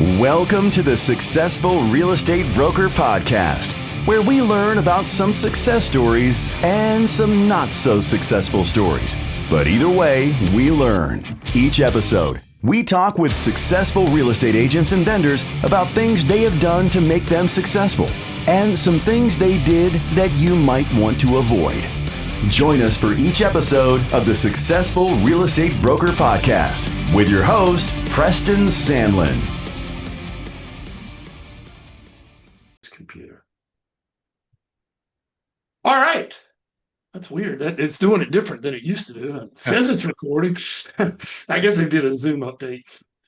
Welcome to the Successful Real Estate Broker Podcast, where we learn about some success stories and some not so successful stories. But either way, we learn. Each episode, we talk with successful real estate agents and vendors about things they have done to make them successful and some things they did that you might want to avoid. Join us for each episode of the Successful Real Estate Broker Podcast with your host, Preston Sandlin. Computer. All right. That's weird. That it's doing it different than it used to do. It says it's recording. I guess they did a Zoom update.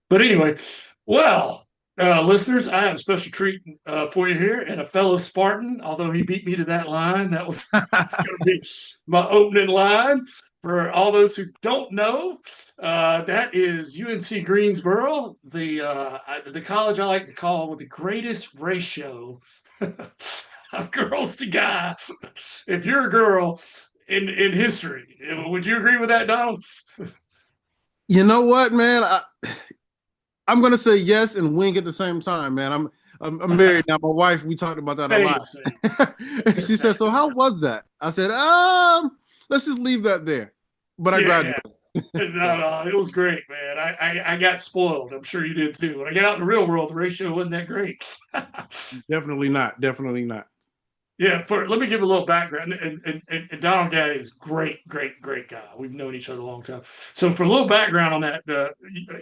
But anyway, well, listeners, I have a special treat for you here, and a fellow Spartan, although he beat me to that line. That's going to be my opening line. For all those who don't know, that is UNC Greensboro, the college I like to call with the greatest ratio of girls to guys. If you're a girl in history, would you agree with that, Donald? You know what, man? I'm going to say yes and wink at the same time, man. I'm married now. My wife, we talked about that a lot. She said, "So how was that?" I said, let's just leave that there. But I graduated. No, it was great, man. I got spoiled. I'm sure you did too. When I got out in the real world, the ratio wasn't that great. Definitely not. Yeah, let me give a little background. And Donald Gaddy is great guy. We've known each other a long time. So for a little background on that, the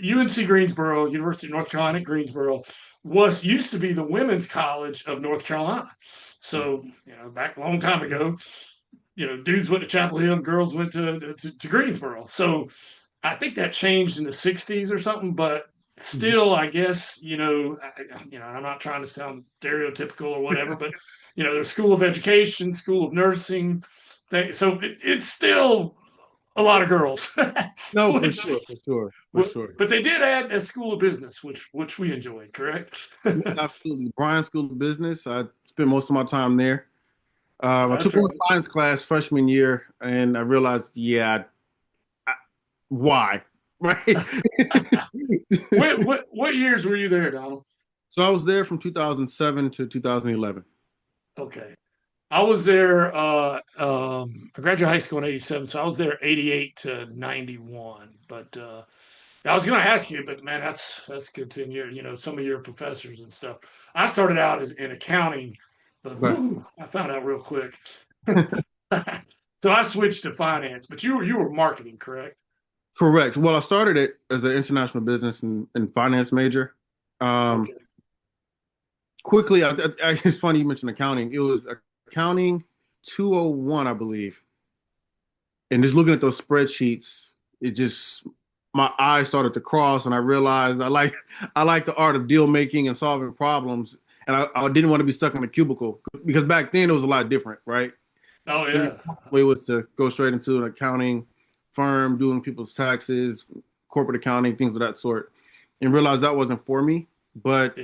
UNC Greensboro, University of North Carolina at Greensboro, used to be the Women's College of North Carolina. So, back a long time ago, dudes went to Chapel Hill and girls went to Greensboro. So I think that changed in the 60s or something, but still, I guess, I'm not trying to sound stereotypical or whatever, but, there's School of Education, School of Nursing. So it's still a lot of girls. No, for sure. But they did add a School of Business, which we enjoyed, correct? Absolutely. Bryan School of Business. I spent most of my time there. I took one science class freshman year, and I realized, why? Right? What years were you there, Donald? So I was there from 2007 to 2011. Okay. I was there, I graduated high school in 87, so I was there 88 to 91. But I was going to ask you, but man, that's good to hear, some of your professors and stuff. I started out in accounting, but I found out real quick. So I switched to finance, but you were marketing, correct? Correct. Well, I started it as an international business and finance major. Okay. Quickly, it's funny you mentioned accounting. It was accounting 201, I believe. And just looking at those spreadsheets, my eyes started to cross, and I realized I like the art of deal making and solving problems. And I didn't want to be stuck in a cubicle, because back then it was a lot different, right? Oh, yeah. The way was to go straight into an accounting firm, doing people's taxes, corporate accounting, things of that sort, and realized that wasn't for me. But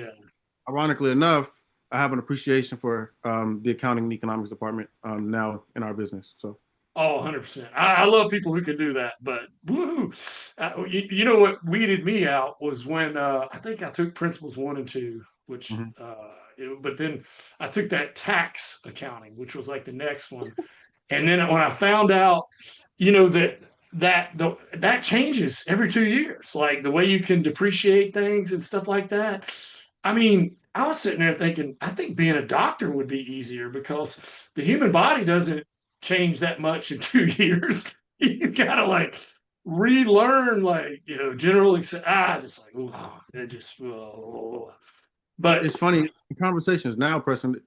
ironically enough, I have an appreciation for the accounting and economics department now in our business. So. Oh, 100%. I love people who can do that. But woo, what weeded me out was when I think I took Principles 1 and 2, which, but then I took that tax accounting, which was like the next one. And then when I found out, that changes every 2 years, like the way you can depreciate things and stuff like that. I mean, I was sitting there thinking, I think being a doctor would be easier, because the human body doesn't change that much in 2 years. You gotta relearn, general, But it's funny in conversations now, Preston,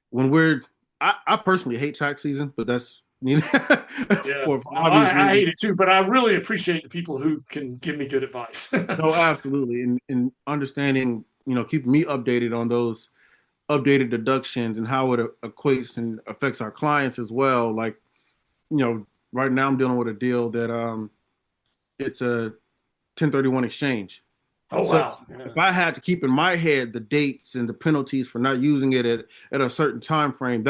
when I personally hate tax season, but that's for obvious reasons. I hate it too, but I really appreciate the people who can give me good advice. No, absolutely. And understanding, keeping me updated on those updated deductions and how it equates and affects our clients as well. Like, right now I'm dealing with a deal that it's a 1031 exchange. Oh, so wow. Yeah. If I had to keep in my head the dates and the penalties for not using it at a certain time frame,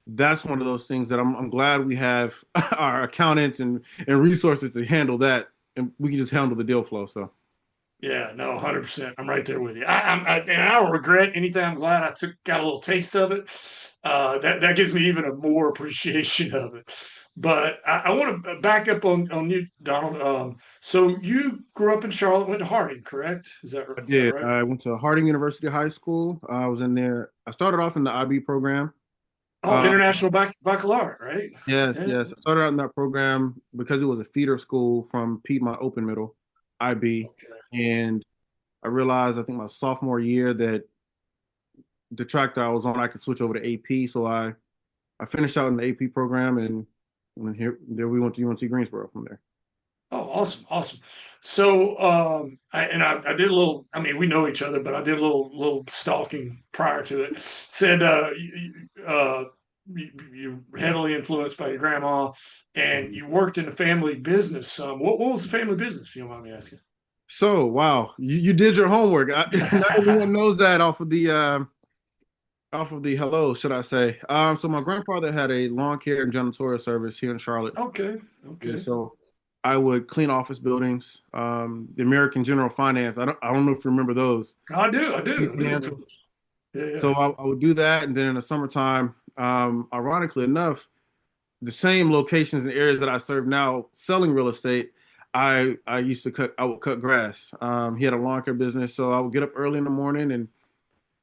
that's one of those things that I'm glad we have our accountants and resources to handle that, and we can just handle the deal flow. So Yeah, no, 100%. I'm right there with you. And I don't regret anything. I'm glad I got a little taste of it. That gives me even a more appreciation of it. But I want to back up on you, Donald. So you grew up in Charlotte, went to Harding, correct? I Is that did. right? I went to Harding University High School. I was in there. I started off in the IB program. Oh, Uh, International Baccalaureate, right? yes, Yeah. yes. I started out in that program because it was a feeder school from Piedmont Open Middle, IB, Okay. and I realized I think my sophomore year that the track that I was on I could switch over to AP. So I finished out in the AP program, and here there we went to UNC Greensboro from there. Oh, awesome, awesome. So, I did a little. I mean, we know each other, but I did a little stalking prior to it. Said you heavily influenced by your grandma, and Mhm. you worked in a family business. Some. What was the family business? If you don't mind me asking. So wow, you did your homework. Not everyone knows that off of the hello, should I say? So my grandfather had a lawn care and janitorial service here in Charlotte. Okay, Yeah, okay. so I would clean office buildings. The American General Finance. I don't know if you remember those. I do Financial. remember. Yeah, yeah. So I would do that, and then in the summertime, ironically enough, the same locations and areas that I serve now, selling real estate, I would cut grass. He had a lawn care business, so I would get up early in the morning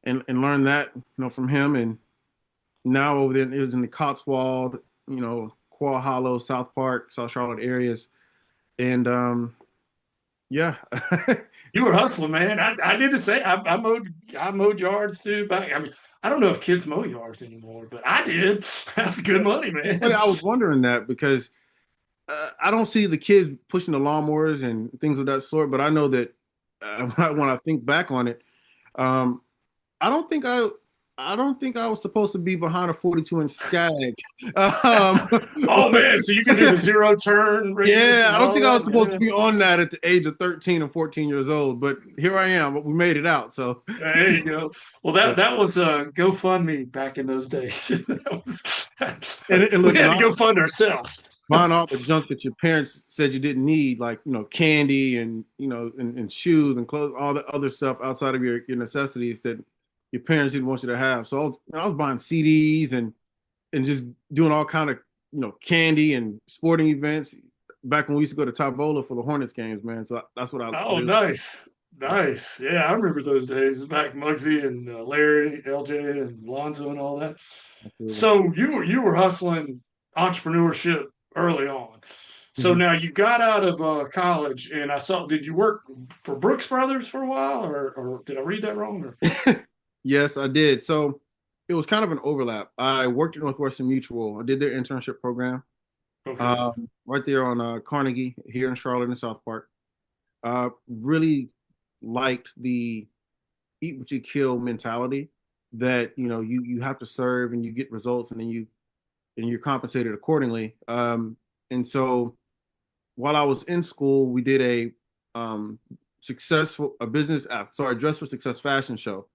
and learn that from him. And now over there, it was in the Cotswold, Quail Hollow, South Park, South Charlotte areas, and yeah. You were hustling, man. I did the same. I mowed yards too. Back. I mean, I don't know if kids mow yards anymore, but I did. That's good money, But man. I was wondering that because I don't see the kids pushing the lawnmowers and things of that sort. But I know that when I think back on it, um, I don't think I don't think I was supposed to be behind a 42-inch Skag. Um, Oh man, so you can do the zero turn radius yeah, and I don't all think I that. was supposed to Yeah. be on that at the age of 13 and 14 years old. But here I am. We made it out. So, There you go. Well, that was GoFundMe back in those days. and We look, had to go fund ourselves. buying all the junk that your parents said you didn't need, like candy and and shoes and clothes, all the other stuff outside of your necessities that your parents didn't want you to have. So I was buying CDs and just doing all kind of candy and sporting events back when we used to go to Tavola for the Hornets games, man. So that's what I Oh, really. nice. Nice. Yeah, I remember those days back Muggsy and Larry, LJ and Lonzo and all that. Absolutely. So you were hustling entrepreneurship early on. So Mhm. now you got out of college and I saw, did you work for Brooks Brothers for a while or did I read that wrong? Or? Yes, I did. So it was kind of an overlap. I worked at Northwestern Mutual. I did their internship program Okay. right there on Carnegie here in Charlotte and South Park. Really liked the eat what you kill mentality that you have to serve and you get results and then you're compensated accordingly. And so while I was in school, we did um, a business app, sorry, Dress for Success fashion show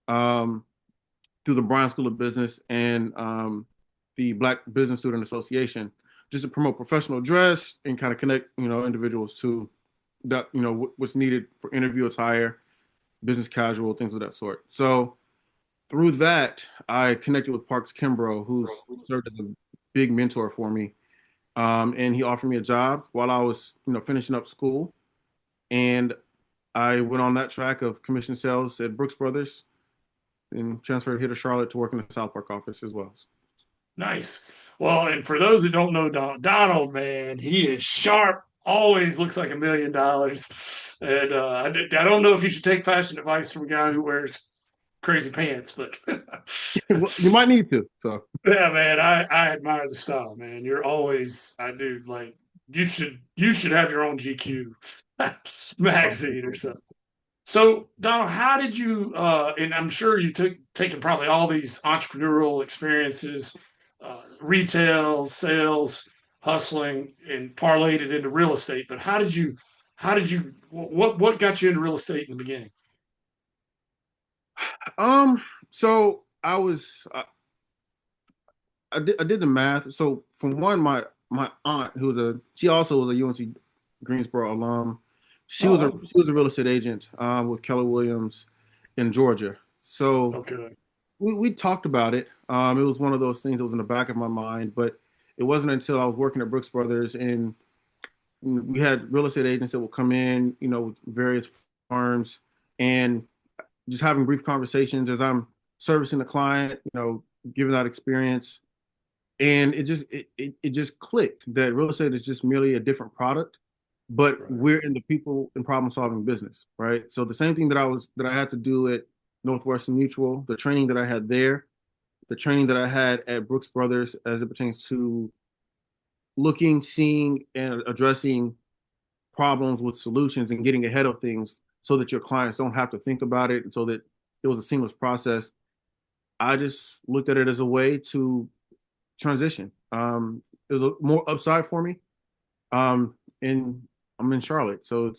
um, through the Bryan School of Business and the Black Business Student Association, just to promote professional dress and kind of connect individuals to that what's needed for interview attire, business casual, things of that sort. So through that, I connected with Parks Kimbrough, who's served as a big mentor for me. And he offered me a job while I was, finishing up school. And I went on that track of commission sales at Brooks Brothers and transferred here to Charlotte to work in the South Park office as well. Nice. Well, and for those that don't know Donald, man, he is sharp. Always looks like $1 million. And I don't know if you should take fashion advice from a guy who wears crazy pants, but Well, you might need to. So yeah, man, I admire the style, man. You're always, I do like, you should have your own GQ magazine or something. So, Donald, how did you? And I'm sure you took taken probably all these entrepreneurial experiences, retail, sales, hustling, and parlayed it into real estate. But how did you? How did you? What got you into real estate in the beginning? um, so I did the math. So from one, my aunt, she also was a UNC Greensboro alum, She Oh, was a wow. she was a real estate agent with Keller Williams in Georgia. So Okay. we talked about it. It was one of those things that was in the back of my mind, but it wasn't until I was working at Brooks Brothers and we had real estate agents that would come in, with various firms and just having brief conversations as I'm servicing the client, giving that experience. And it just clicked that real estate is just merely a different product, but Right. we're in the people and problem solving business, right? So the same thing that I had to do at Northwestern Mutual, the training that I had there, the training that I had at Brooks Brothers as it pertains to looking, seeing, and addressing problems with solutions and getting ahead of things so that your clients don't have to think about it and so that it was a seamless process. I just looked at it as a way to transition. It was a more upside for me. And I'm in Charlotte. So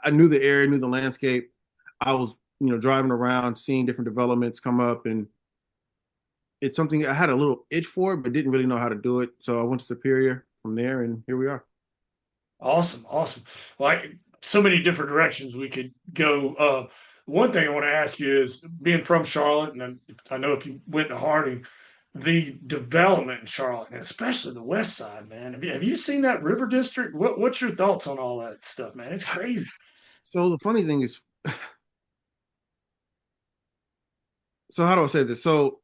I knew the area, knew the landscape. I was, driving around, seeing different developments come up, and it's something I had a little itch for, but didn't really know how to do it. So I went to Superior from there, and here we are. Awesome, awesome. Like so many different directions we could go. One thing I want to ask you is being from Charlotte, and I know if you went to Harding, the development in Charlotte, and especially the West Side, man. Have you seen that River District? What's your thoughts on all that stuff, man? It's crazy. So the funny thing is, so how do I say this? So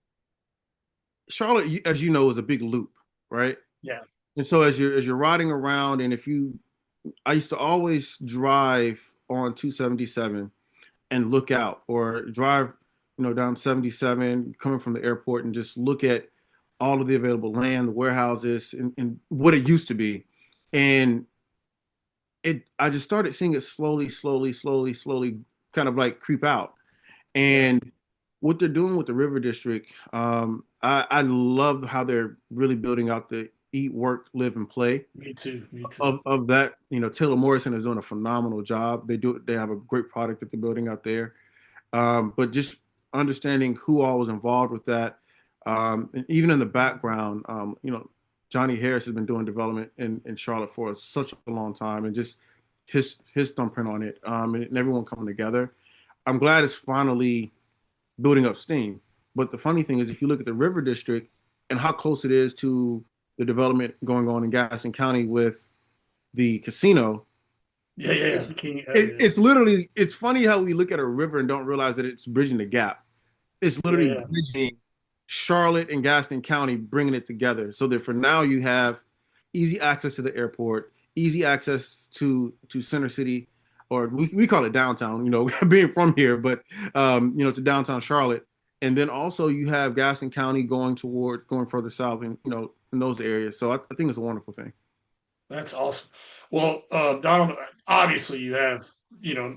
Charlotte, as you know, is a big loop, right? Yeah, And so as you're riding around, and I used to always drive on 277 and look out, or drive, down 77 coming from the airport and just look at all of the available land, the warehouses, and what it used to be. And I just started seeing it slowly, slowly, slowly, slowly kind of like creep out. yeah. And what they're doing with the River District, I love how they're really building out the eat, work, live, and play Me too. Me too. of that. Taylor Morrison is doing a phenomenal job. They have a great product that they're building out there. But just understanding who all was involved with that, and even in the background, Johnny Harris has been doing development in Charlotte for such a long time, and just his thumbprint on it, and everyone coming together. I'm glad it's finally building up steam. But the funny thing is, if you look at the River District and how close it is to the development going on in Gaston County with the casino, Yeah, yeah, yeah. it's The King. Yeah, it's literally it's funny how we look at a river and don't realize that it's bridging the gap. It's yeah, literally yeah. bridging Charlotte and Gaston County, bringing it together. So that for now you have easy access to the airport, easy access to Center City, or we call it downtown. Being from here, but to downtown Charlotte, and then also you have Gaston County going further south, and in those areas. So I think it's a wonderful thing. That's awesome. Well, Donald, obviously you have, you know,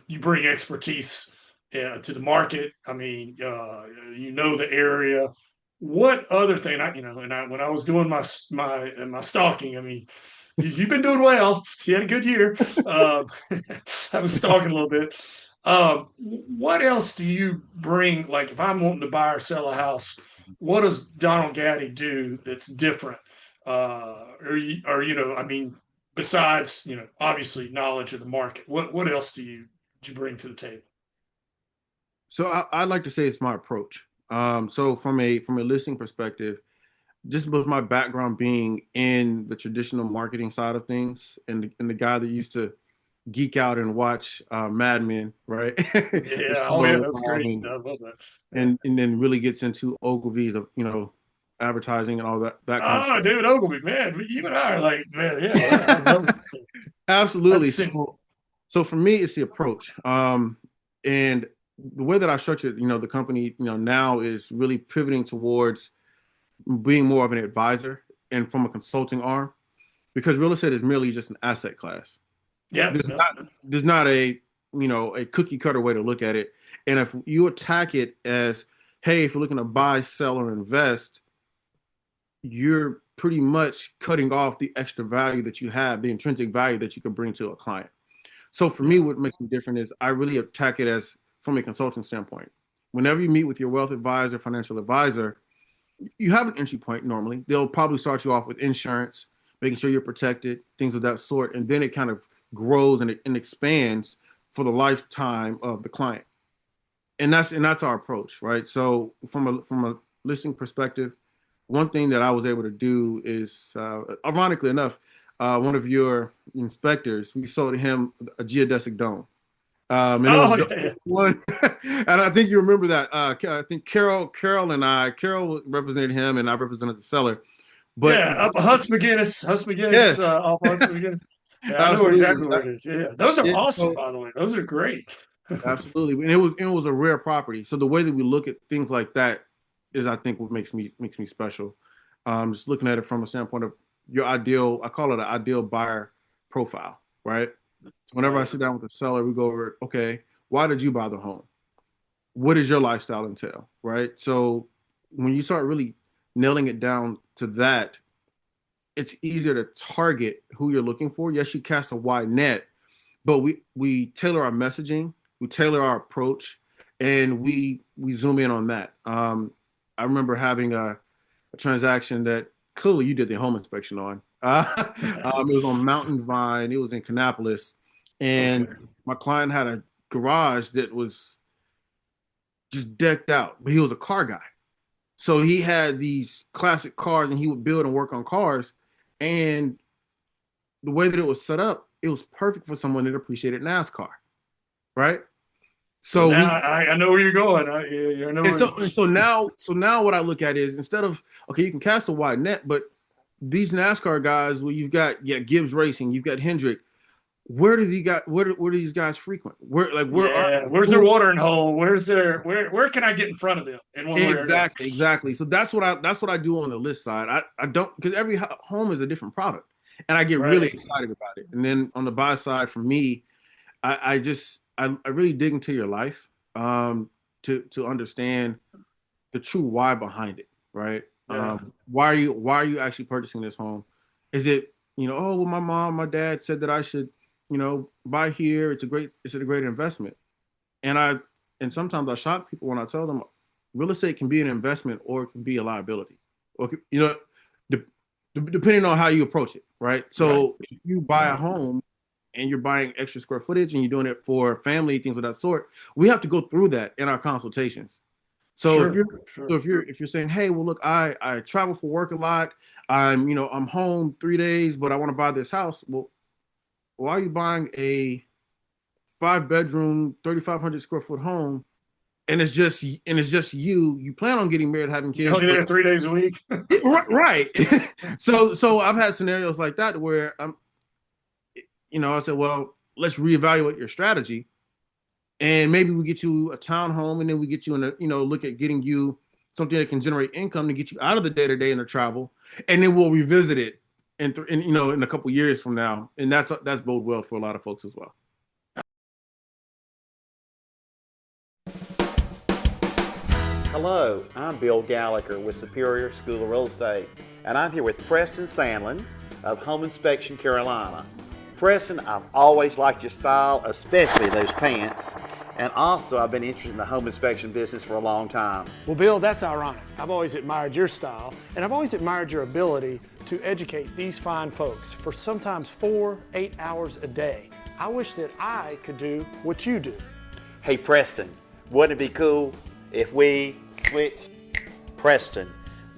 you bring expertise to the market. I mean, you know the area. What other thing when I was doing my stalking, I mean, you've been doing well. You had a good year. Um, I was stalking a little bit. What else do you bring? Like, if I'm wanting to buy or sell a house, what does Donald Gaddy do that's different? I mean, besides, obviously knowledge of the market, what else do you bring to the table? So I'd like to say it's my approach. So from a listing perspective, just with my background being in the traditional marketing side of things, and the guy that used to geek out and watch Mad Men, right? The Yeah, oh yeah, show, that's great stuff. I love that. Yeah. and then really gets into Ogilvy's of advertising and all that kind of Oh, stuff. David Ogilvy, man, you and I are like, man, yeah, I love that stuff. That's Absolutely. sick. So for me, it's the approach. And the way that I structured, the company, now is really pivoting towards being more of an advisor and from a consulting arm, because real estate is merely just an asset class. Yeah, There's yeah, not there's not a cookie cutter way to look at it. And if you attack it as, hey, if you're looking to buy, sell, or invest, you're pretty much cutting off the extra value that you have, the intrinsic value that you can bring to a client. So for me, yeah, what makes me different is I really attack it as from a consulting standpoint. Whenever you meet with your wealth advisor, financial advisor, you have an entry point normally. They'll probably start you off with insurance, making sure you're protected, things of that sort. And then it kind of grows and expands for the lifetime of the client. And that's our approach, right? So from a listing perspective, one thing that I was able to do is, ironically enough, one of your inspectors, we sold him a geodesic dome. And it was Oh, the yeah. one, and I think you remember that. I think Carol represented him, and I represented the seller. But Yeah, up Huss McGinnis, yes, off Huss McGinnis. Yeah, I know absolutely. exactly where it is. Yeah, those are Yeah, awesome, so by the way. Those are great. absolutely, and it was a rare property. So the way that we look at things like that is, I think, what makes me special. Just looking at it from a standpoint of your ideal, I call it an ideal buyer profile, right? So whenever I Right. sit down with a seller, we go over, okay, why did you buy the home? What does your lifestyle entail, right? So when you start really nailing it down to that, it's easier to target who you're looking for. Yes, you cast a wide net, but we tailor our messaging, we tailor our approach, and we zoom in on that. I remember having a transaction that clearly you did the home inspection on. It was on Mountain Vine. It was in Kannapolis, Okay. and my client had a garage that was just decked out, but he was a car guy. So he had these classic cars and he would build and work on cars. And the way that it was set up, it was perfect for someone that appreciated NASCAR, right? So So now we I know where you're going. I know where. so now what I look at is, instead of, okay, you can cast a wide net, but these NASCAR guys, where you've got, yeah, Gibbs Racing, you've got Hendrick, where do these guys frequent? Where are Yeah, where's their who, watering hole? Where can I get in front of them in one way or another? exactly. So that's what I do on the list side. I don't, because every home is a different product, and I get really Right. excited about it. And then on the buy side, for me, I really dig into your life, to understand the true why behind it, right? Yeah. Why are you actually purchasing this home? Is it, oh, well, my mom, my dad said that I should, buy here. It's a great investment. And and sometimes I shock people when I tell them real estate can be an investment or it can be a liability, or de- depending on how you approach it, right? Right. So if you buy a home and you're buying extra square footage and you're doing it for family, things of that sort, we have to go through that in our consultations. So Sure. Sure. if you're saying, hey, well, look, I travel for work a lot. I'm home 3 days, but I want to buy this house. Well, why are you buying a 5 bedroom, 3,500 square foot home? And it's just you. You plan on getting married, having You're kids, only but there 3 days a week. right. So I've had scenarios like that where I said, well, let's reevaluate your strategy, and maybe we get you a townhome, and then we get you in a, look at getting you something that can generate income to get you out of the day to day and the travel, and then we'll revisit it in a couple years from now, and that's bode well for a lot of folks as well. Hello, I'm Bill Gallagher with Superior School of Real Estate, and I'm here with Preston Sandlin of Home Inspection Carolina. Preston, I've always liked your style, especially those pants, and also I've been interested in the home inspection business for a long time. Well, Bill, that's ironic. I've always admired your style, and I've always admired your ability to educate these fine folks for sometimes 4-8 hours a day. I wish that I could do what you do. Hey Preston, wouldn't it be cool if we switched? Preston,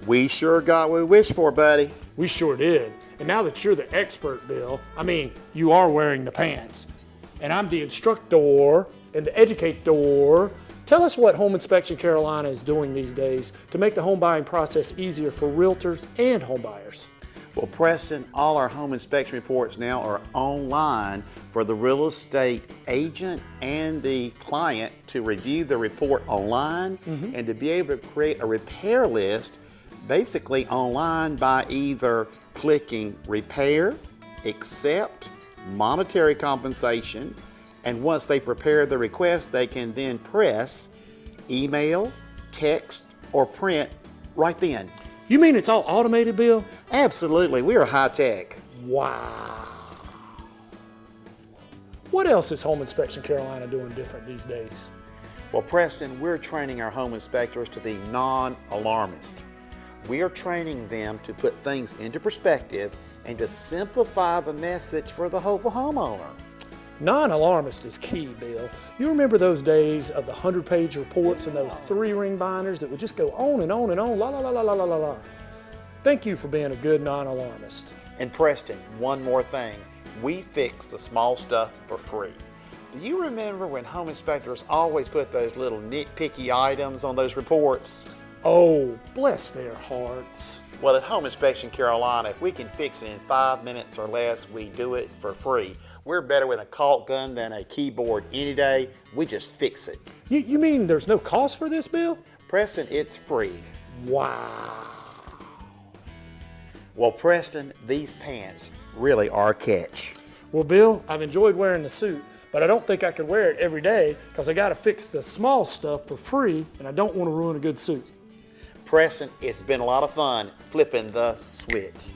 we sure got what we wished for, buddy. We sure did. And now that you're the expert, Bill, you are wearing the pants, and I'm the instructor and the educator. Tell us what Home Inspection Carolina is doing these days to make the home buying process easier for realtors and home buyers. Well, Preston, all our home inspection reports now are online for the real estate agent and the client to review the report online and to be able to create a repair list basically online by either clicking repair, accept, monetary compensation, and once they prepare the request, they can then press email, text, or print right then. You mean it's all automated, Bill? Absolutely, we are high tech. Wow. What else is Home Inspection Carolina doing different these days? Well, Preston, we're training our home inspectors to be non-alarmist. We are training them to put things into perspective and to simplify the message for the homeowner. Non-alarmist is key, Bill. You remember those days of the 100-page reports and those 3-ring binders that would just go on and on and on, la la la la la la la. Thank you for being a good non-alarmist. And Preston, one more thing. We fix the small stuff for free. Do you remember when home inspectors always put those little nitpicky items on those reports? Oh, bless their hearts. Well, at Home Inspection Carolina, if we can fix it in 5 minutes or less, we do it for free. We're better with a caulk gun than a keyboard any day. We just fix it. You mean there's no cost for this, Bill? Preston, it's free. Wow. Well, Preston, these pants really are a catch. Well, Bill, I've enjoyed wearing the suit, but I don't think I could wear it every day because I got to fix the small stuff for free, and I don't want to ruin a good suit. Preston, it's been a lot of fun flipping the switch.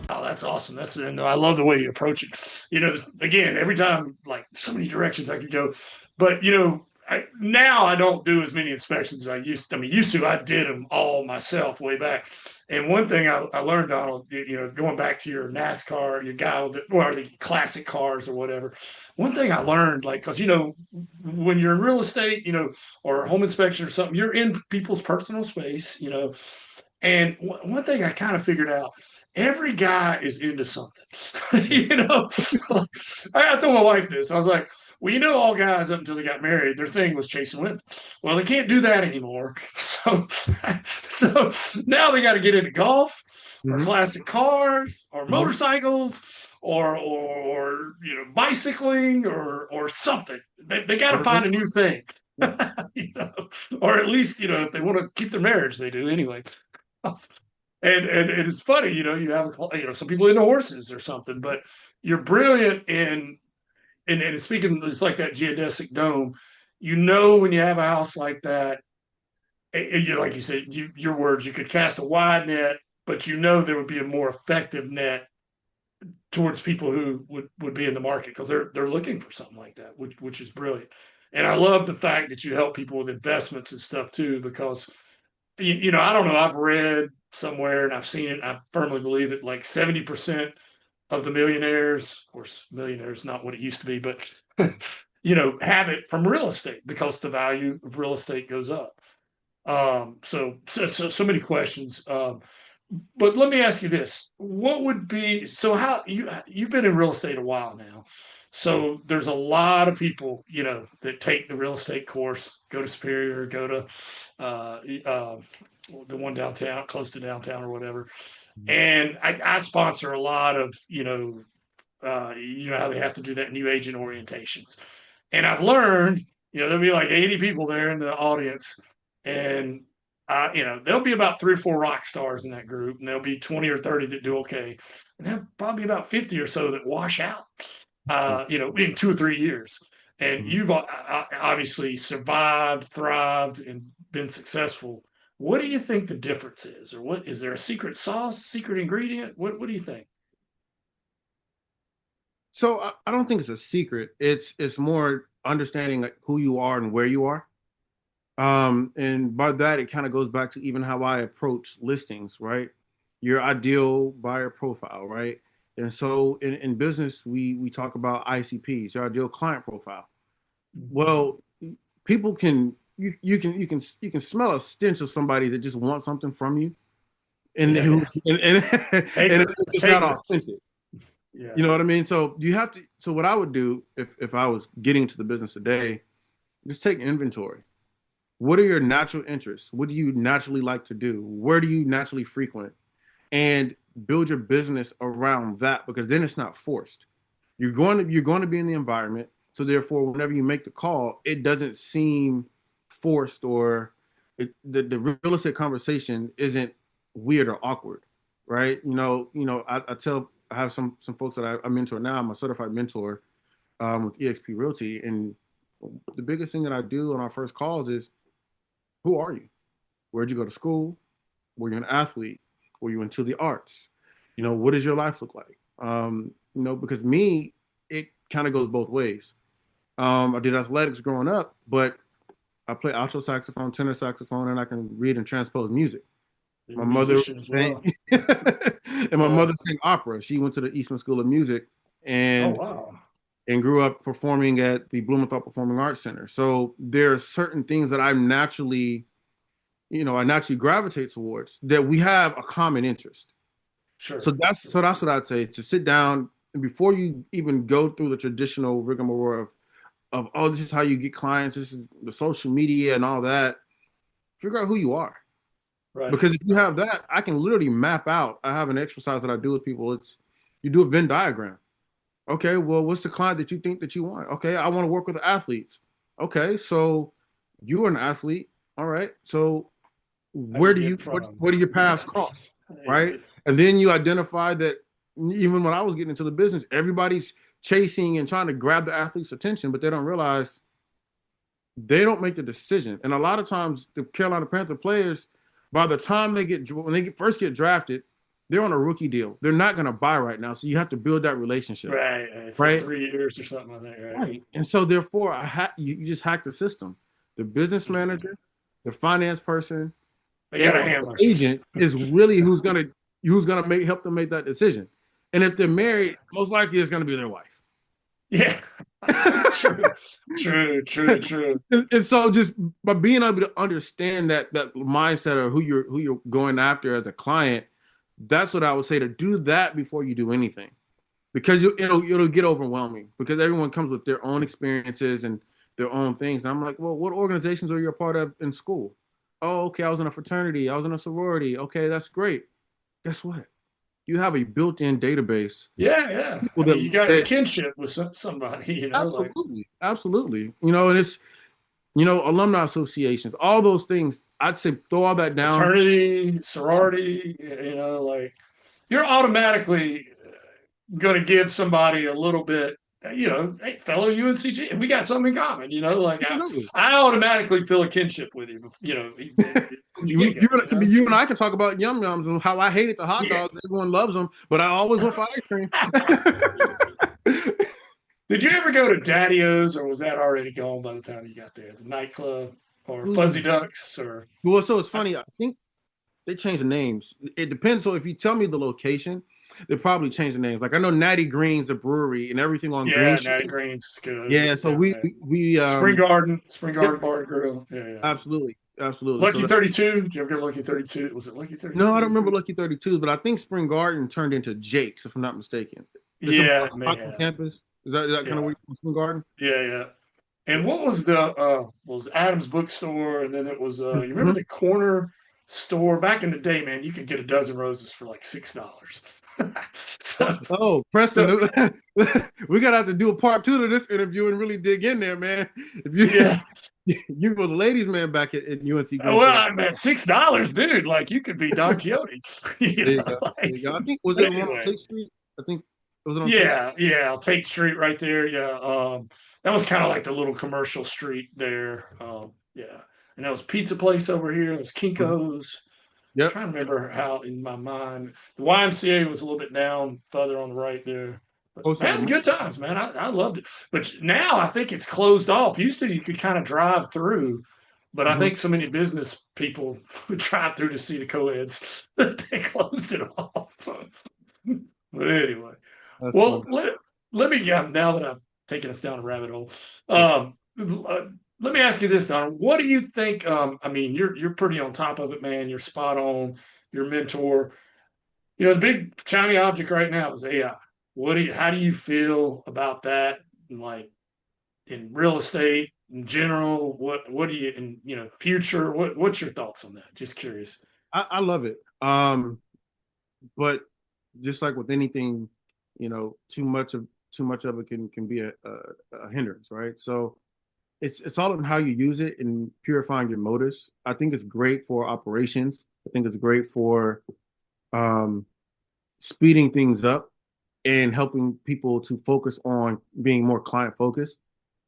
Oh, that's awesome. And I love the way you approach it. You know, again, every time, like so many directions I could go, but you know, now I don't do as many inspections as I used to. I mean, used to, I did them all myself way back. And one thing I learned, Donald, you know, going back to your NASCAR, your guy with the classic cars or whatever. One thing I learned, like, because, you know, when you're in real estate, you know, or home inspection or something, you're in people's personal space, you know. And one thing I kind of figured out, every guy is into something. You know, I told my wife this. I was like, well, you know, all guys up until they got married, their thing was chasing women. Well, they can't do that anymore. So now they got to get into golf or classic cars or motorcycles or you know, bicycling or something. They got to find a new thing. You know, or at least, you know, if they want to keep their marriage, they do anyway. And it's funny, you know, you have, you know, some people into horses or something, but you're brilliant in. And speaking, it's like that geodesic dome. You know, when you have a house like that, and you, like you said, your words, you could cast a wide net, but you know there would be a more effective net towards people who would be in the market because they're looking for something like that, which is brilliant. And I love the fact that you help people with investments and stuff too, because you know, I don't know, I've read somewhere and I've seen it, I firmly believe it, like 70% of the millionaires, of course, millionaires not what it used to be, but you know, have it from real estate because the value of real estate goes up. So many questions. But let me ask you this: what would be how you've been in real estate a while now? So there's a lot of people, you know, that take the real estate course, go to Superior, go to the one downtown, close to downtown or whatever. And I sponsor a lot of, you know how they have to do that new agent orientations. And I've learned, you know, there'll be like 80 people there in the audience. And, you know, there'll be about 3 or 4 rock stars in that group. And there'll be 20 or 30 that do okay. And there'll probably about 50 or so that wash out, you know, in 2 or 3 years. And you've obviously survived, thrived, and been successful. What do you think the difference is? Or what is there a secret sauce, secret ingredient? What do you think? So I don't think it's a secret. It's more understanding like who you are and where you are. And by that, it kind of goes back to even how I approach listings, right? Your ideal buyer profile, right? And so in business, we talk about ICPs, your ideal client profile. Well, people you can smell a stench of somebody that just wants something from you, and it's not authentic. Yeah. You know what I mean? So you have to. So what I would do if I was getting into the business today, just take inventory. What are your natural interests? What do you naturally like to do? Where do you naturally frequent? And build your business around that, because then it's not forced. You're going to be in the environment. So therefore, whenever you make the call, it doesn't seem forced, or the real estate conversation isn't weird or awkward, right? I have some folks that I mentor now. I'm a certified mentor with eXp Realty, and the biggest thing that I do on our first calls is, who are you? Where'd you go to school? Were you an athlete? Were you into the arts? You know, what does your life look like? Because me, it kind of goes both ways. I did athletics growing up, but I play alto saxophone, tenor saxophone, and I can read and transpose music. My mother musician as well. and my mother sang opera. She went to the Eastman School of Music Oh and wow. grew up performing at the Blumenthal Performing Arts Center. So there are certain things that I naturally gravitate towards that we have a common interest. Sure. So that's what I'd say, to sit down and before you even go through the traditional rigmarole of oh, this is how you get clients, this is the social media and all that, figure out who you are. Right. Because if you have that, I can literally map out. I have an exercise that I do with people. It's you do a Venn diagram. Okay, well, what's the client that you think that you want? Okay, I want to work with athletes. Okay, so you're an athlete. All right, so where do your paths cross? Right, and then you identify that even when I was getting into the business, everybody's chasing and trying to grab the athlete's attention, but they don't realize they don't make the decision. And a lot of times, the Carolina Panther players, by the time when they first get drafted, they're on a rookie deal. They're not going to buy right now, so you have to build that relationship. Right. It's right? like 3 years or something like that. Right. And so therefore, you just hack the system. The business manager, the finance person, They got a and hammer. the agent is really who's gonna help them make that decision. And if they're married, most likely it's gonna be their wife. Yeah. True. And so just by being able to understand that mindset of who you're going after as a client, that's what I would say, to do that before you do anything. Because it'll get overwhelming because everyone comes with their own experiences and their own things. And I'm like, well, what organizations are you a part of in school? Oh, okay, I was in a fraternity. I was in a sorority. Okay, that's great. Guess what? You have a built-in database. Yeah. I mean, you got a kinship with somebody, Absolutely. And it's, alumni associations, all those things. I'd say throw all that down. Fraternity, sorority, you're automatically going to give somebody a little bit, hey, fellow UNCG, and we got something in common, I automatically feel a kinship with you, You and I can talk about Yum Yums and how I hated the hot dogs. Everyone loves them, but I always went for ice cream. Did you ever go to Daddy O's, or was that already gone by the time you got there? The nightclub or Fuzzy Ducks or? Well, so it's funny. I think they changed the names. It depends. So if you tell me the location, they probably change the names. Like I know Natty Green's a brewery and everything on Green Street. Natty Green's good. Yeah, so we Spring Garden Bar and Grill. Yeah. Absolutely. Lucky 32. Did you ever go to Lucky 32? Was it Lucky 32? No, I don't remember Lucky 32, but I think Spring Garden turned into Jake's, if I'm not mistaken. On campus. Is that kind of where you Spring Garden? Yeah. And what was was Adams Bookstore, and then it was you remember the corner store back in the day, man? You could get a dozen roses for like $6. Preston, we gotta have to do a part 2 to this interview and really dig in there, man. You were the ladies' man back at UNC. Well, man, $6, dude. Like you could be Don Quixote. I think was it on Tate Street? I think it was on. Tate Street right there. Yeah, that was kind of like the little commercial street there. And there was pizza place over here. There was Kinko's. Yep. I'm trying to remember how in my mind the YMCA was a little bit down further on the right there. But man, it was good times, man. I loved it. But now I think it's closed off. Used to you could kind of drive through, but I think so many business people would drive through to see the co-eds that they closed it off. But anyway, let me now that I've taken us down a rabbit hole. Let me ask you this, Don. What do you think? I mean, you're pretty on top of it, man. You're spot on. Your mentor. The big shiny object right now is AI. How do you feel about that? Like in real estate in general, what do you in future? What's your thoughts on that? Just curious. I love it. But just like with anything, too much of it can be a hindrance, right? So it's all in how you use it and purifying your motives. I think it's great for operations. I think it's great for speeding things up and helping people to focus on being more client focused.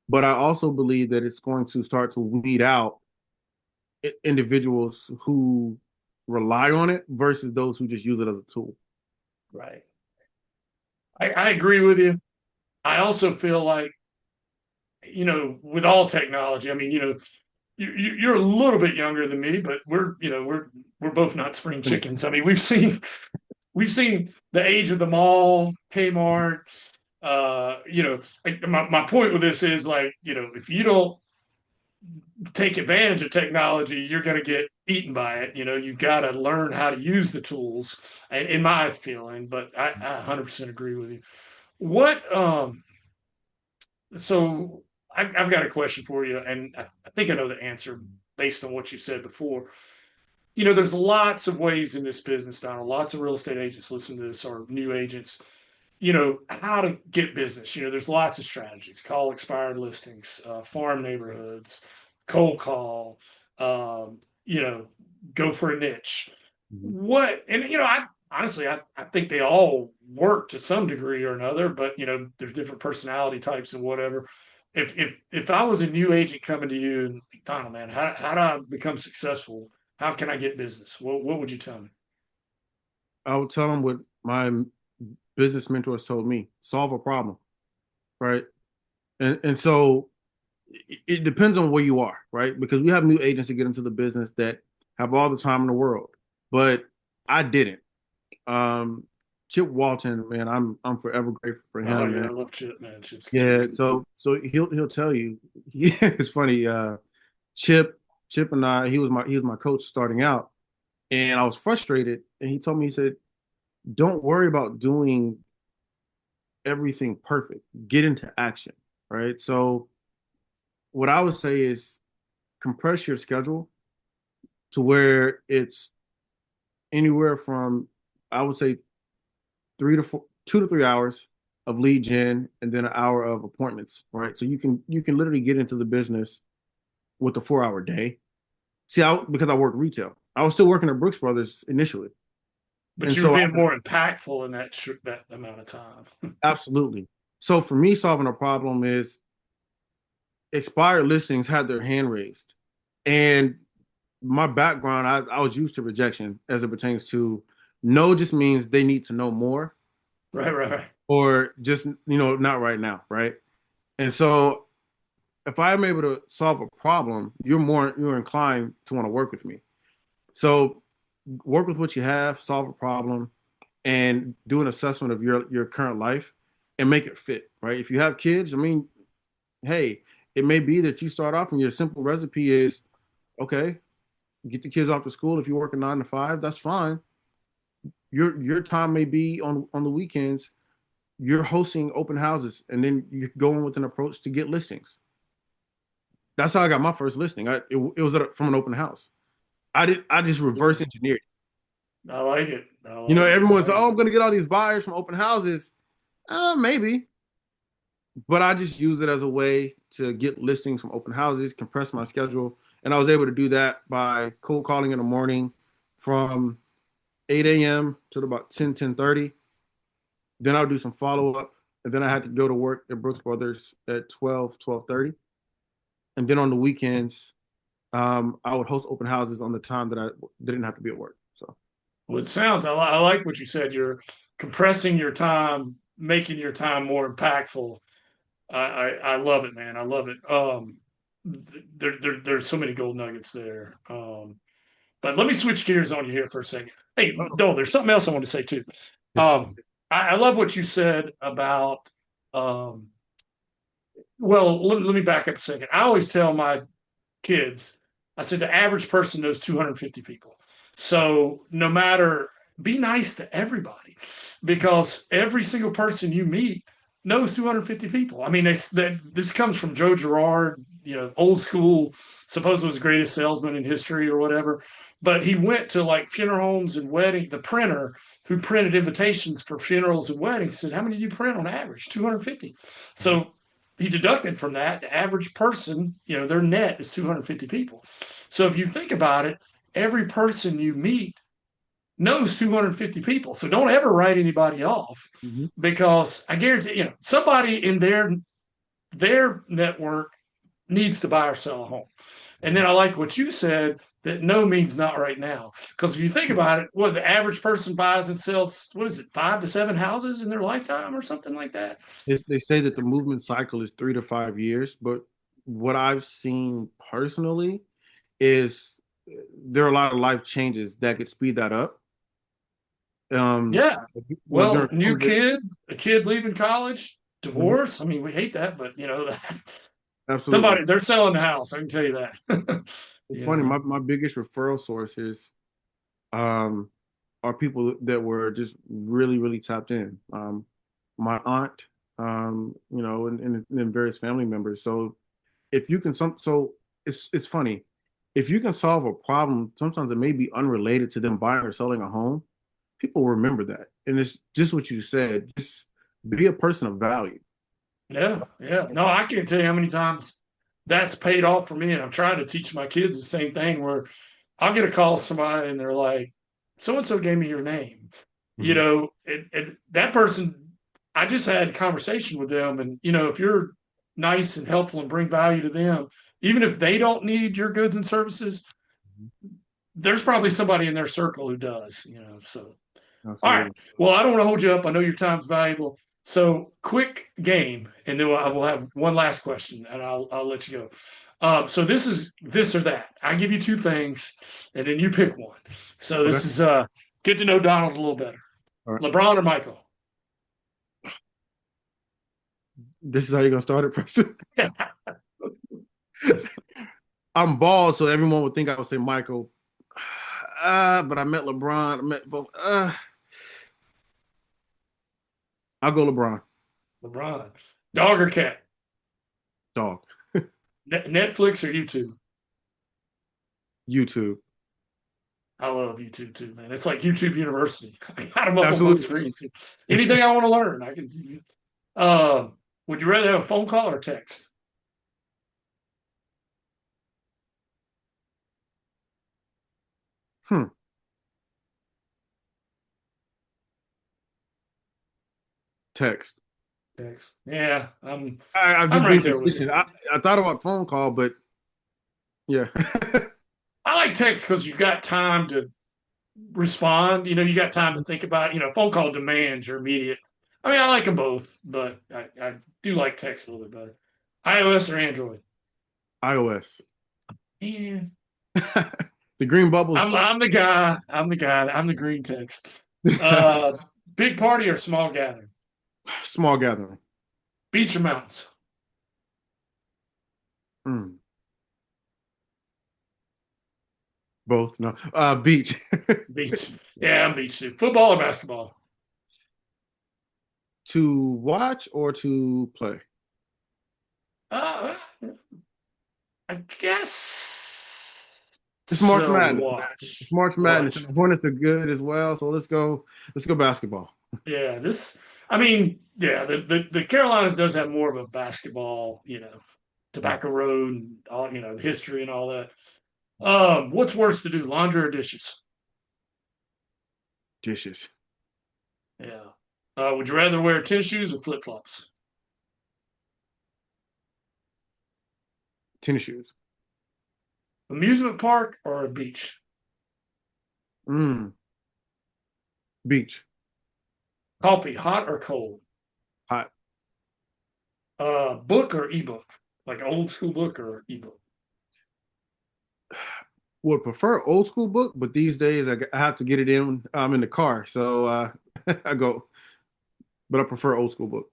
But I also believe that it's going to start to weed out individuals who rely on it versus those who just use it as a tool. Right. I agree with you. I also feel like, with all technology, I mean, you're a little bit younger than me, but we're both not spring chickens. I mean, we've seen the age of the mall, Kmart. My point with this is like, if you don't take advantage of technology, you're going to get eaten by it. You've got to learn how to use the tools, in my feeling. But I 100% agree with you. What So I've got a question for you, and I think I know the answer based on what you said before. There's lots of ways in this business, Donald. Lots of real estate agents listen to this, or new agents. How to get business. There's lots of strategies: call expired listings, farm neighborhoods, cold call, you know, go for a niche. Mhm. What, and I honestly, I think they all work to some degree or another, but there's different personality types and whatever. If I was a new agent coming to you and, Donald, man, how do I become successful? How can I get business? What would you tell me? I would tell them what my business mentors told me: solve a problem, right? And so it depends on where you are, right? Because we have new agents that get into the business that have all the time in the world, but I didn't. Um, Chip Walton, man, I'm forever grateful for Oh him, yeah, man. I love Chip, man. Chip's Yeah, good. so he'll tell you. Yeah, it's funny. Chip Chip and I, he was my coach starting out, and I was frustrated, and he told me, he said, "Don't worry about doing everything perfect. Get into action." Right? So what I would say is compress your schedule to where it's anywhere from, I would say, 2 to 3 hours of lead gen, and then an hour of appointments, right? So you can literally get into the business with a 4 hour day. See, because I worked retail, I was still working at Brooks Brothers initially, But and you were so being more impactful in that amount of time. absolutely. So for me, solving a problem is expired listings had their hand raised, and my background, I was used to rejection as it pertains to no, just means they need to know more, Right, right, right. or just not right now, right? And so if I'm able to solve a problem, you're inclined to want to work with me. So work with what you have, solve a problem, and do an assessment of your current life and make it fit, right? If you have kids, I mean, hey, it may be that you start off and your simple recipe is, okay, get the kids off to school. If you work a 9 to 5, that's fine. Your time may be on the weekends. You're hosting open houses, and then you're going with an approach to get listings. That's how I got my first listing. It was from an open house. I just reverse engineered. I like it. I like it. I Everyone's, like oh, it. I'm gonna get all these buyers from open houses. Maybe, but I just use it as a way to get listings from open houses, compress my schedule, and I was able to do that by cold calling in the morning from 8 a.m. to about 10:30. Then I'll do some follow up, and then I had to go to work at Brooks Brothers at 12:30, and then on the weekends, I would host open houses on the time that I didn't have to be at work. So Well, it sounds. I like what you said. You're compressing your time, making your time more impactful. I love it, man. I love it. There's so many gold nuggets there. But let me switch gears on you here for a second. Hey, Dole, there's something else I want to say too. Um, I love what you said about. Um, well, let me back up a second. I always tell my kids, I said the average person knows 250 people. So no matter, be nice to everybody, because every single person you meet knows 250 people. I mean, this comes from Joe Girard, old school, supposedly was the greatest salesman in history or whatever. But he went to like funeral homes and wedding. The printer who printed invitations for funerals and weddings said, "How many do you print on average?" 250. So he deducted from that the average person, their net is 250 people. So if you think about it, every person you meet knows 250 people. So don't ever write anybody off, mhm. because I guarantee, somebody in their network needs to buy or sell a home. And then I like what you said, that no means not right now. Because if you think about it, what the average person buys and sells, what is it, 5 to 7 houses in their lifetime or something like that? They say that the movement cycle is 3 to 5 years, but what I've seen personally is there are a lot of life changes that could speed that up. Yeah. Well, During new COVID, kid, a kid leaving college, mhm, divorce. I mean, we hate that, but absolutely. they're selling the house. I can tell you that. It's You funny. know. My biggest referral sources um, are people that were just really, really tapped in. My aunt, and various family members. So if you can so it's funny. If you can solve a problem, sometimes it may be unrelated to them buying or selling a home. People remember that, and it's just what you said. Just be a person of value. Yeah, yeah. No, I can't tell you how many times that's paid off for me. And I'm trying to teach my kids the same thing where I'll get a call from somebody and they're like, so and so gave me your name. Mhm. And that person, I just had a conversation with them. And, if you're nice and helpful and bring value to them, even if they don't need your goods and services, there's probably somebody in their circle who does. So all right. Absolutely. Well, I don't want to hold you up. I know your time's valuable. So quick game, and then I will have one last question, and I'll let you go. So this is this or that. I give you two things, and then you pick one. So Okay. this is get to know Donald a little better. All right. LeBron or Michael? This is how you're gonna start it, Preston. I'm bald, so everyone would think I would say Michael. But I met LeBron. I met both. I'll go LeBron. LeBron. Dog or cat? Dog. Netflix or YouTube? YouTube. I love YouTube too, man. It's like YouTube University. I got them up on both Absolutely. screens. Anything I want to learn, I can. Would you rather have a phone call or text? Hmm. Text. Text. Yeah, I'm I'm just right being there with you. consistent. I thought about phone call, but yeah. I like text because you got time to respond. You got time to think about. Phone call demands your immediate. I mean, I like them both, but I do like text a little bit better. iOS or Android? iOS. Man, The green I'm bubbles. I'm the guy. I'm the guy. I'm the green text. Uh, Big party or small gathering? Small gathering. Beach or mountains? Hmm. Both. No. Beach. Beach. Yeah, I'm beach too. Football or basketball? To watch or to play? Uh, I guess It's March so. Madness, man. It's Watch, March Madness, and watch. the Hornets are good as well. So let's go. Let's go basketball. Yeah, I mean, yeah, the Carolinas does have more of a basketball, Tobacco Road and all, history and all that. What's worse to do, laundry or dishes? Dishes. Yeah. Would you rather wear tennis shoes or flip flops? Tennis shoes. Amusement park or a beach? Mm. Beach. Coffee, hot or cold? Hot. Book or ebook? Like old school book or ebook? Would prefer old school book, but these days I have to get it in the car. So I go, but I prefer old school book.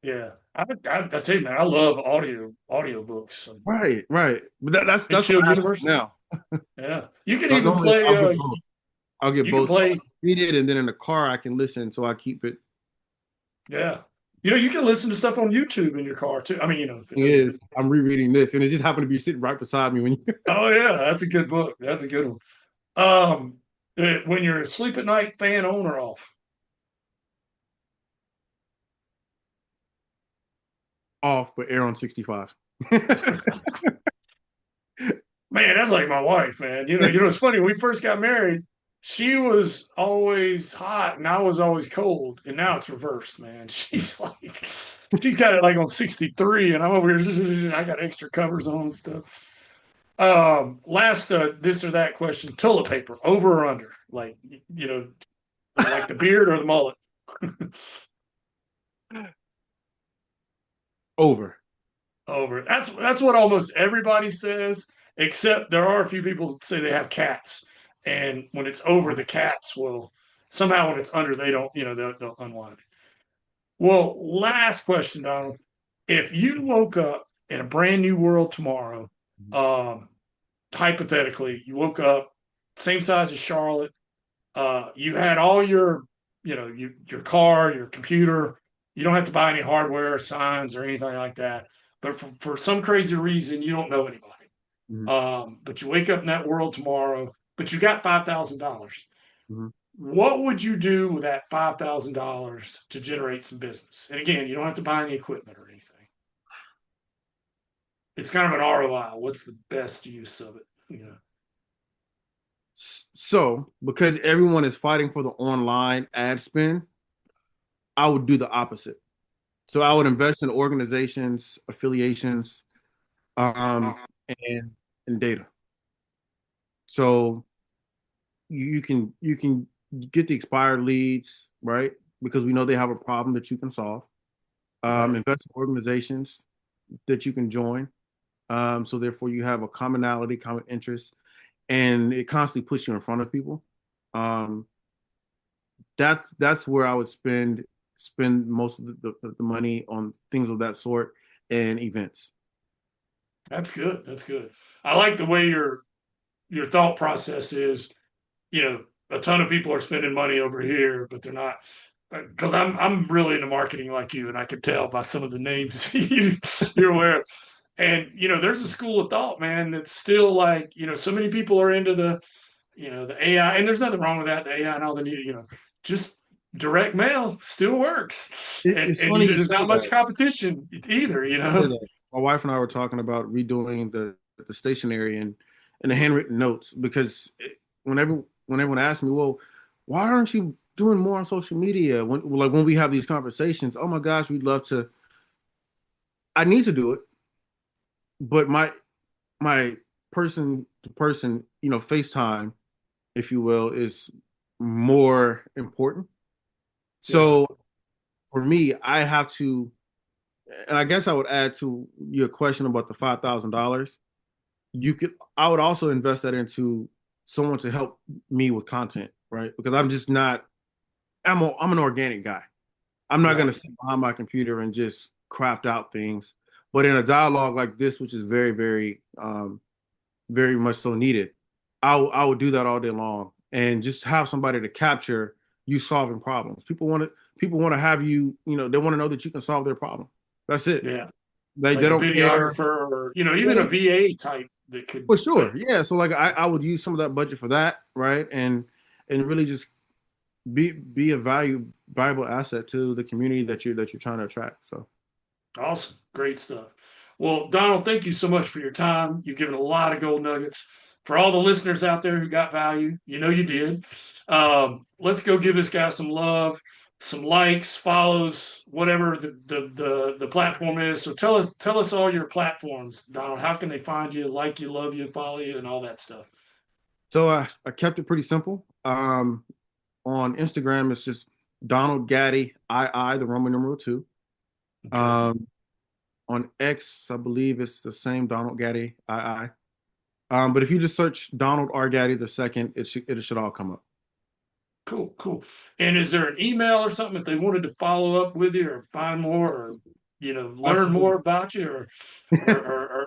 Yeah, I tell you, man, I love audio books. Right, right. But that's what Pittsfield I have University. now. Yeah, you can So even normally play. I'll get both. I'll get You can both. So I play. read it, and then in the car I can listen. So I keep it. Yeah, you can listen to stuff on YouTube in your car too. I mean, if it Thing doesn't. is, I'm rereading this, and it just happened to be sitting right beside me when you. Oh yeah, that's a good book. That's a good one. When you're asleep at night, fan on or off? Off, but air on 65. Man, that's like my wife, man. It's funny. When we first got married, she was always hot and I was always cold, and now it's reversed, man. She's got it like on 63, and I'm over here. I got extra covers on and stuff. Last this or that question: toilet paper, over or under? Like the beard or the mullet? Over. Over. That's what almost everybody says. except there are a few people that say they have cats, and when it's over, the cats will somehow when it's under, they don't, they'll unwind it. Well, last question, Donald. If you woke up in a brand new world tomorrow, um, hypothetically, you woke up same size as Charlotte, you had all your, your car, your computer. You don't have to buy any hardware, signs, or anything like that. But for some crazy reason, you don't know anybody. Mhm. But you wake up in that world tomorrow, but you got $5,000. Mhm. What would you do with that $5,000 to generate some business? And again, you don't have to buy any equipment or anything. It's kind of an ROI. What's the best use of it? So, because everyone is fighting for the online ad spend, I would do the opposite. So I would invest in organizations, affiliations, um, and data. So you can get the expired leads, right? Because we know they have a problem that you can solve. Invest in organizations that you can join. So therefore you have a commonality, common interest, and it constantly puts you in front of people. Um, that's where I would spend most of the money on things of that sort and events. That's good. That's good. I like the way your thought process is. A ton of people are spending money over here, but they're not. Because I'm really into marketing like you, and I can tell by some of the names you're aware of. And there's a school of thought, man, that's still like, so many people are into the AI, and there's nothing wrong with that. The AI and all the new, just direct mail still works, and It's funny you there's say not much that. competition either. Say that. My wife and I were talking about redoing the stationery and the handwritten notes because when everyone asks me, well, why aren't you doing more on social media? When we have these conversations, oh my gosh, we'd love to. I need to do it, but my person to person, FaceTime, if you will, is more important. Yeah, So for me, I have to, and I guess I would add to your question about the $5,000. I would also invest that into someone to help me with content, right? Because I'm just not, I'm an organic guy. I'm not going right. to sit behind my computer and just craft out things. But in a dialogue like this, which is very, very, very much so needed, I would do that all day long and just have somebody to capture you solving problems. People want to have you, they want to know that you can solve their problem. That's it. Yeah, They like a don't care. videographer, or Yeah, even a VA type that could. for But sure. Yeah. So like I would use some of that budget for that, right? And really just be a valuable asset to the community that you're trying to attract. So awesome, great stuff. Well, Donald, thank you so much for your time. You've given a lot of gold nuggets for all the listeners out there who got value. You did. Let's go give this guy some love, some likes, follows, whatever the platform is. So tell us all your platforms, Donald. How can they find you, like you, love you, follow you, and all that stuff? so I kept it pretty simple. On Instagram it's just Donald Gaddy the Roman numeral 2. Okay. Um on X, I believe it's the same Donald Gaddy II. But if you just search Donald R. Gaddy the second, it should all come up. Cool, cool. And is there an email or something if they wanted to follow up with you or find more or learn more Absolutely. about you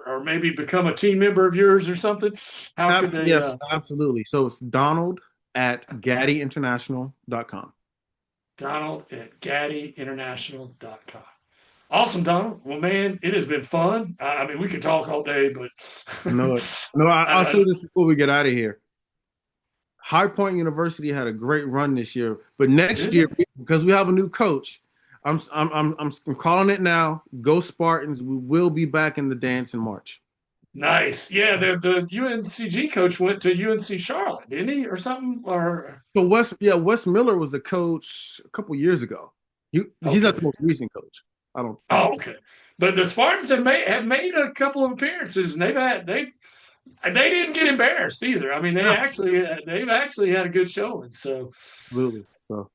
or maybe become a team member of yours or something? How could they Yes, absolutely. So it's Donald at GaddyInternational.com. Donald at GaddyInternational.com. Awesome, Donald. Well, man, it has been fun. I mean, we could talk all day, but I know it. No, I'll I, say this before we get out of here. High Point University had a great run this year, but next did year, it? because we have a new coach, I'm calling it now. Go Spartans! We will be back in the dance in March. Nice. Yeah, the UNCG coach went to UNC Charlotte, didn't he, or something? Or So Wes Miller was the coach a couple years ago. He's not okay. the most recent coach. I don't think. Oh, okay. But the Spartans have made a couple of appearances, and they didn't get embarrassed either. I mean, No, they've actually had a good showing. So absolutely. So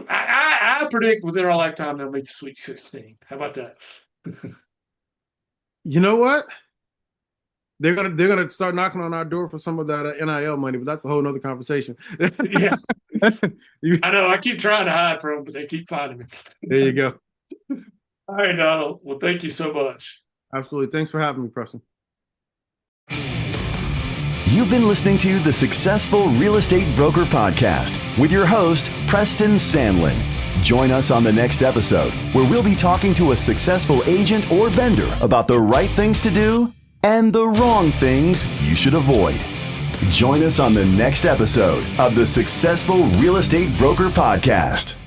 I predict within our lifetime they'll make the Sweet 16. How about that? you know what? They're gonna start knocking on our door for some of that NIL money, but that's a whole nother conversation. Yeah, I know. I keep trying to hide from them, but they keep finding me. There you go. All right, Donald. Well, thank you so much. Absolutely. Thanks for having me, Preston. You've been listening to the Successful Real Estate Broker Podcast with your host, Preston Sandlin. Join us on the next episode where we'll be talking to a successful agent or vendor about the right things to do and the wrong things you should avoid. Join us on the next episode of the Successful Real Estate Broker Podcast.